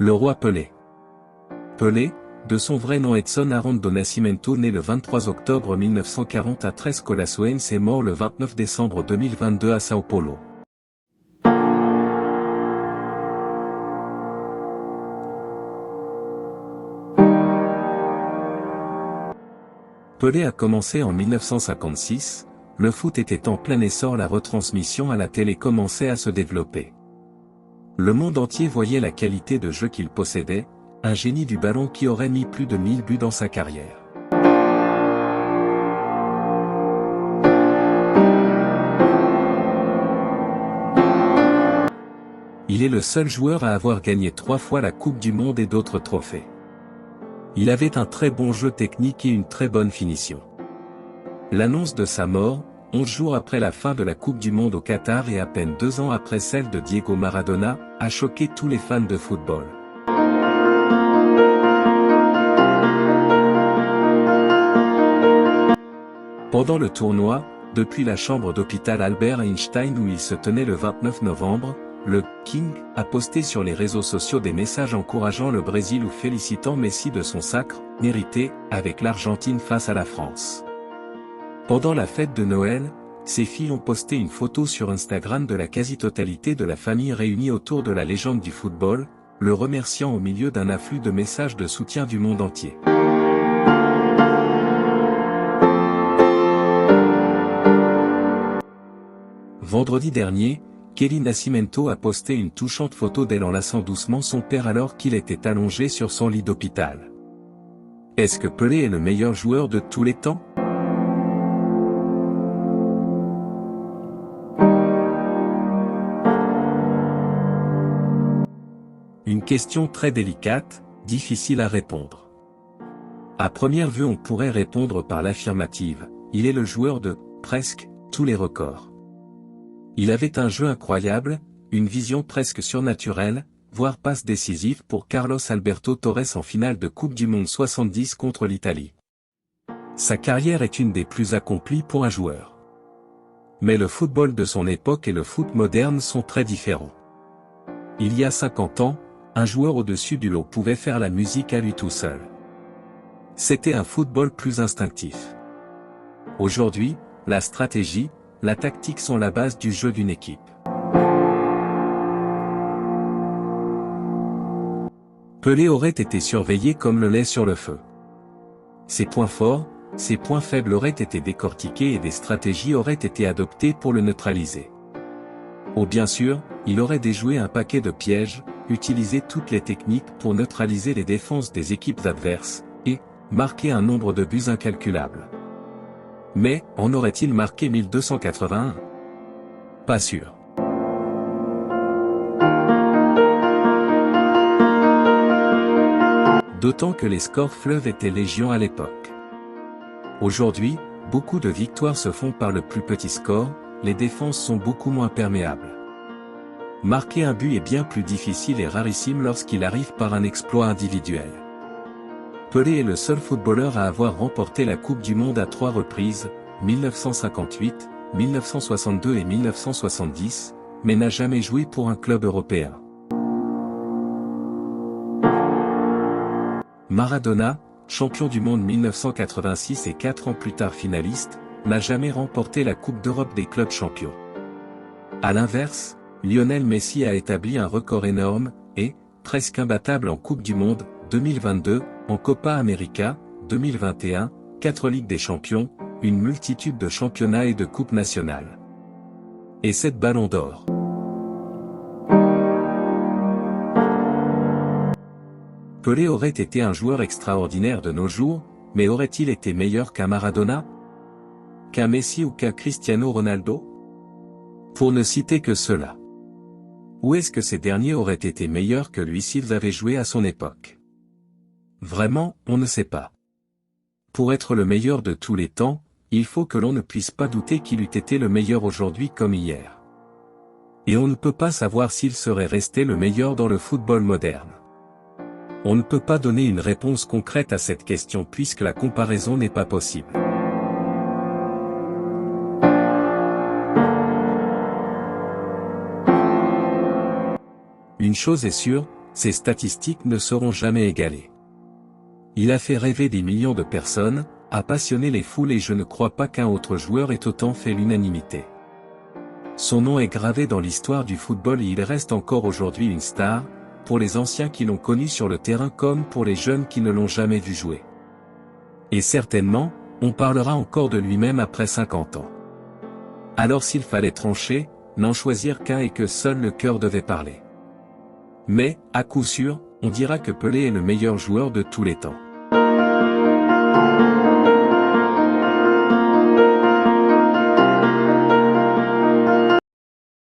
Le roi Pelé. Pelé, de son vrai nom Edson Arantes do Nascimento, né le 23 octobre 1940 à Três Corações et mort le 29 décembre 2022 à São Paulo. Pelé a commencé en 1956, le foot était en plein essor, la retransmission à la télé commençait à se développer. Le monde entier voyait la qualité de jeu qu'il possédait, un génie du ballon qui aurait mis plus de 1000 buts dans sa carrière. Il est le seul joueur à avoir gagné 3 fois la Coupe du Monde et d'autres trophées. Il avait un très bon jeu technique et une très bonne finition. L'annonce de sa mort, 11 jours après la fin de la Coupe du Monde au Qatar et à peine 2 ans après celle de Diego Maradona, a choqué tous les fans de football. Pendant le tournoi, depuis la chambre d'hôpital Albert Einstein où il se tenait le 29 novembre, le King a posté sur les réseaux sociaux des messages encourageant le Brésil ou félicitant Messi de son sacre mérité avec l'Argentine face à la France. Pendant la fête de Noël, ses filles ont posté une photo sur Instagram de la quasi-totalité de la famille réunie autour de la légende du football, le remerciant au milieu d'un afflux de messages de soutien du monde entier. Vendredi dernier, Kelly Nascimento a posté une touchante photo d'elle enlaçant doucement son père alors qu'il était allongé sur son lit d'hôpital. Est-ce que Pelé est le meilleur joueur de tous les temps ? Une question très délicate, difficile à répondre. À première vue on pourrait répondre par l'affirmative, il est le joueur de, presque, tous les records. Il avait un jeu incroyable, une vision presque surnaturelle, voire passe décisive pour Carlos Alberto Torres en finale de Coupe du Monde 70 contre l'Italie. Sa carrière est une des plus accomplies pour un joueur. Mais le football de son époque et le foot moderne sont très différents. Il y a 50 ans, un joueur au-dessus du lot pouvait faire la musique à lui tout seul. C'était un football plus instinctif. Aujourd'hui, la stratégie, la tactique sont la base du jeu d'une équipe. Pelé aurait été surveillé comme le lait sur le feu. Ses points forts, ses points faibles auraient été décortiqués et des stratégies auraient été adoptées pour le neutraliser. Oh bien sûr, il aurait déjoué un paquet de pièges, utilisé toutes les techniques pour neutraliser les défenses des équipes adverses, et marqué un nombre de buts incalculable. Mais, en aurait-il marqué 1281 ? Pas sûr. D'autant que les scores fleuves étaient légion à l'époque. Aujourd'hui, beaucoup de victoires se font par le plus petit score, les défenses sont beaucoup moins perméables. Marquer un but est bien plus difficile et rarissime lorsqu'il arrive par un exploit individuel. Pelé est le seul footballeur à avoir remporté la Coupe du Monde à 3 reprises, 1958, 1962 et 1970, mais n'a jamais joué pour un club européen. Maradona, champion du monde 1986 et 4 ans plus tard finaliste, n'a jamais remporté la Coupe d'Europe des clubs champions. À l'inverse, Lionel Messi a établi un record énorme, et, presque imbattable en Coupe du Monde, 2022, en Copa América, 2021, 4 Ligues des Champions, une multitude de championnats et de coupes nationales. Et 7 ballons d'or. Pelé aurait été un joueur extraordinaire de nos jours, mais aurait-il été meilleur qu'un Maradona ? Qu'un Messi ou qu'un Cristiano Ronaldo ? Pour ne citer que cela. Ou est-ce que ces derniers auraient été meilleurs que lui s'ils avaient joué à son époque ? Vraiment, on ne sait pas. Pour être le meilleur de tous les temps, il faut que l'on ne puisse pas douter qu'il eût été le meilleur aujourd'hui comme hier. Et on ne peut pas savoir s'il serait resté le meilleur dans le football moderne. On ne peut pas donner une réponse concrète à cette question puisque la comparaison n'est pas possible. Une chose est sûre, ses statistiques ne seront jamais égalées. Il a fait rêver des millions de personnes, a passionné les foules et je ne crois pas qu'un autre joueur ait autant fait l'unanimité. Son nom est gravé dans l'histoire du football et il reste encore aujourd'hui une star, pour les anciens qui l'ont connu sur le terrain comme pour les jeunes qui ne l'ont jamais vu jouer. Et certainement, on parlera encore de lui-même après 50 ans. Alors s'il fallait trancher, n'en choisir qu'un et que seul le cœur devait parler. Mais, à coup sûr, on dira que Pelé est le meilleur joueur de tous les temps.